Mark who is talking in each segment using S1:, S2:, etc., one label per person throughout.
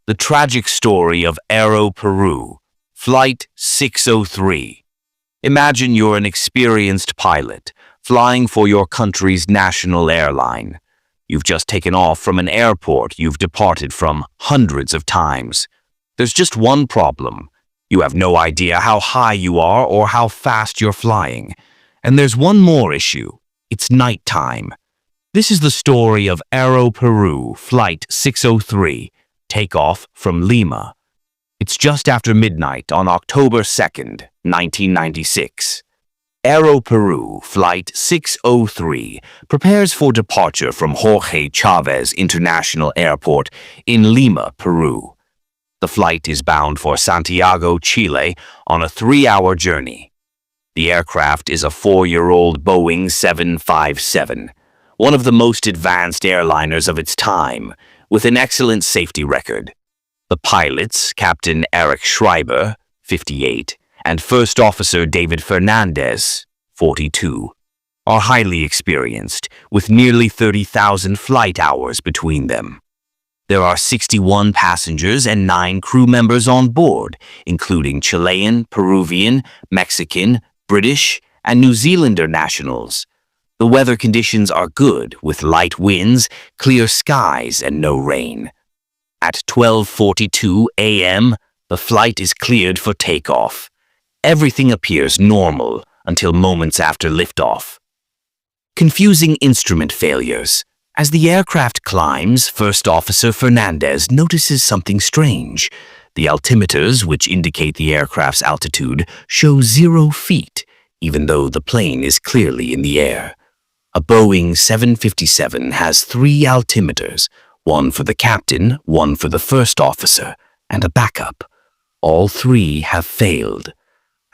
S1: The tragic story of aeroperu, Flight 603. Imagine you're an experienced pilot, flying for your country's national airline. You've just taken off from an airport you've departed from hundreds of times. There's just one problem. You have no idea how high you are or how fast you're flying. And there's one more issue. It's nighttime. This is the story of aeroperu, Flight 603, takeoff from Lima. It's just after midnight on October 2nd, 1996. aeroperu, Flight 603, prepares for departure from Jorge Chavez International Airport in Lima, Peru. The flight is bound for Santiago, Chile, on a 3-hour journey. The aircraft is a 4-year-old Boeing 757, one of the most advanced airliners of its time, with an excellent safety record. The pilots, Captain Eric Schreiber, 58, and First Officer David Fernandez, 42, are highly experienced, with nearly 30,000 flight hours between them. There are 61 passengers and 9 crew members on board, including Chilean, Peruvian, Mexican, British, and New Zealander nationals. The weather conditions are good, with light winds, clear skies, and no rain. At 12:42 a.m., the flight is cleared for takeoff. Everything appears normal until moments after liftoff. Confusing instrument failures. As the aircraft climbs, First Officer Fernandez notices something strange. The altimeters, which indicate the aircraft's altitude, show 0 feet, even though the plane is clearly in the air. A Boeing 757 has 3 altimeters, one for the captain, one for the first officer, and a backup. All 3 have failed.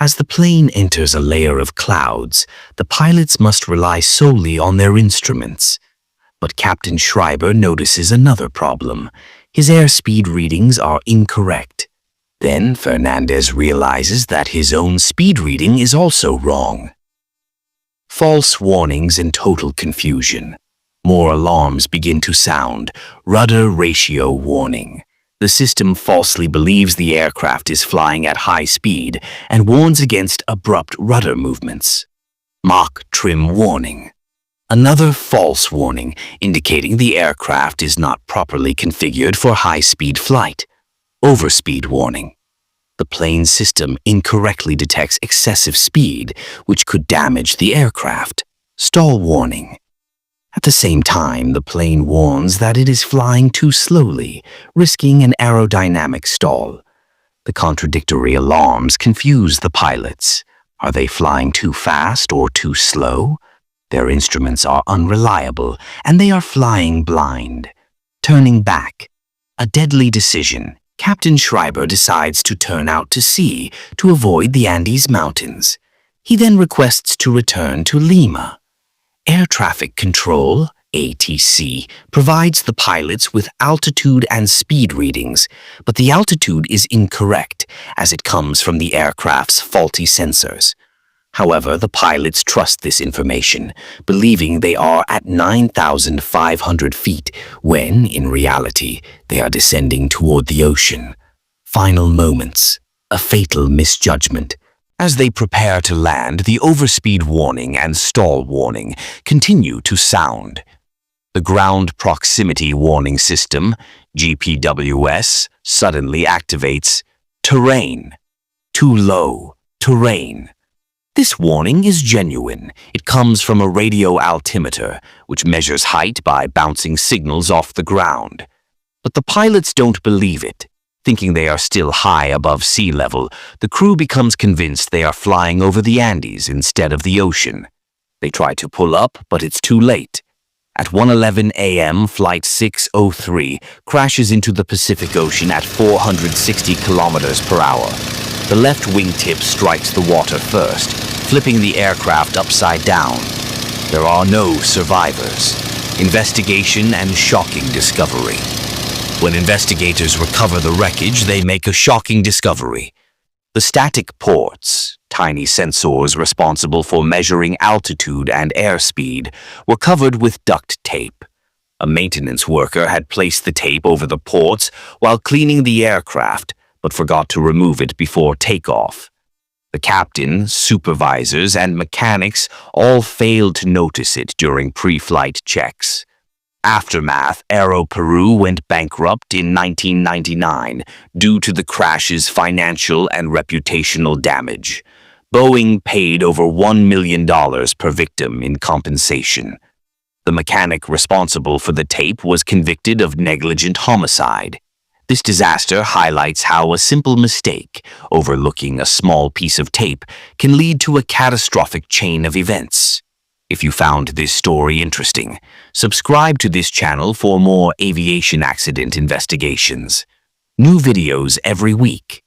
S1: As the plane enters a layer of clouds, the pilots must rely solely on their instruments. But Captain Schreiber notices another problem. His airspeed readings are incorrect. Then Fernandez realizes that his own speed reading is also wrong. False warnings and total confusion. More alarms begin to sound. Rudder ratio warning. The system falsely believes the aircraft is flying at high speed and warns against abrupt rudder movements. Mach trim warning. Another false warning indicating the aircraft is not properly configured for high-speed flight. Overspeed warning. The plane's system incorrectly detects excessive speed, which could damage the aircraft. Stall warning. At the same time, the plane warns that it is flying too slowly, risking an aerodynamic stall. The contradictory alarms confuse the pilots. Are they flying too fast or too slow? Their instruments are unreliable, and they are flying blind. Turning back. A deadly decision. Captain Schreiber decides to turn out to sea to avoid the Andes Mountains. He then requests to return to Lima. Air Traffic Control, ATC, provides the pilots with altitude and speed readings, but the altitude is incorrect as it comes from the aircraft's faulty sensors. However, the pilots trust this information, believing they are at 9,500 feet when, in reality, they are descending toward the ocean. Final moments. A fatal misjudgment. As they prepare to land, the overspeed warning and stall warning continue to sound. The Ground Proximity Warning System, GPWS, suddenly activates. Terrain. Too low. Terrain. This warning is genuine. It comes from a radio altimeter, which measures height by bouncing signals off the ground. But the pilots don't believe it. Thinking they are still high above sea level, the crew becomes convinced they are flying over the Andes instead of the ocean. They try to pull up, but it's too late. At 1:11 a.m., Flight 603 crashes into the Pacific Ocean at 460 kilometers per hour. The left wingtip strikes the water first, flipping the aircraft upside down. There are no survivors. Investigation and shocking discovery. When investigators recover the wreckage, they make a shocking discovery. The static ports, tiny sensors responsible for measuring altitude and airspeed, were covered with duct tape. A maintenance worker had placed the tape over the ports while cleaning the aircraft, but forgot to remove it before takeoff. The captain, supervisors, and mechanics all failed to notice it during pre-flight checks. Aftermath: aeroperu went bankrupt in 1999 due to the crash's financial and reputational damage. Boeing paid over $1 million per victim in compensation. The mechanic responsible for the tape was convicted of negligent homicide. This disaster highlights how a simple mistake, overlooking a small piece of tape, can lead to a catastrophic chain of events. If you found this story interesting, subscribe to this channel for more aviation accident investigations. New videos every week.